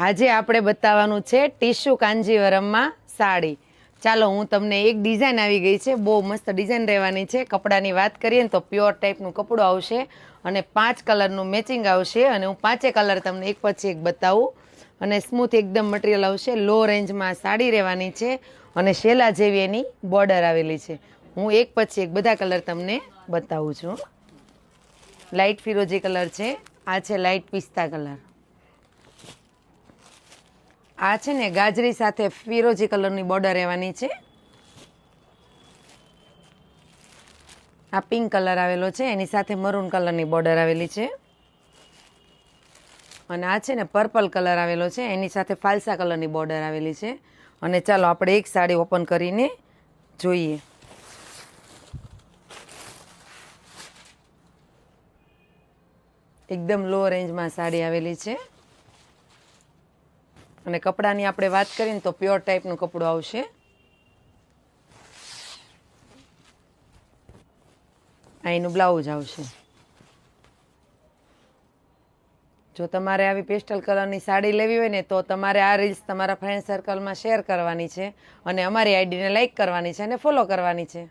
આજે આપણે બતાવવાનું છે ટીશ્યુ કાંજીવરમમાં સાડી. ચાલો હું તમને એક ડિઝાઇન આવી ગઈ છે, બહુ મસ્ત ડિઝાઇન રહેવાની છે. કપડાની વાત કરીએ ને તો પ્યોર ટાઈપનું કપડું આવશે અને 5 કલરનું મેચિંગ આવશે અને હું 5 કલર તમને એક પછી એક બતાવું અને સ્મૂથ એકદમ મટીરિયલ આવશે. લો રેન્જમાં સાડી રહેવાની છે અને શેલા જેવી એની બોર્ડર આવેલી છે. હું એક પછી એક બધા કલર તમને બતાવું છું. લાઇટ ફિરોજી કલર છે, આ છે લાઇટ પિસ્તા કલર, આ છે ને ગાજરી સાથે ફિરોજી કલરની બોર્ડર રહેવાની છે. આ પિંક કલર આવેલો છે, એની સાથે મરૂન કલરની બોર્ડર આવેલી છે. અને આ છે ને પર્પલ કલર આવેલો છે, એની સાથે ફાલસા કલરની બોર્ડર આવેલી છે. અને ચાલો આપણે એક સાડી ઓપન કરીને જોઈએ. એકદમ લો રેન્જમાં સાડી આવેલી છે અને કપડાની આપણે વાત કરીએ ને તો પ્યોર ટાઈપનું કપડું આવશે. આ એનું બ્લાઉઝ આવશે. જો તમારે આવી પેસ્ટલ કલરની સાડી લેવી હોય ને તો તમારે આ રીલ્સ તમારા ફ્રેન્ડ સર્કલમાં શેર કરવાની છે અને અમારી આઈડીને લાઈક કરવાની છે અને ફોલો કરવાની છે.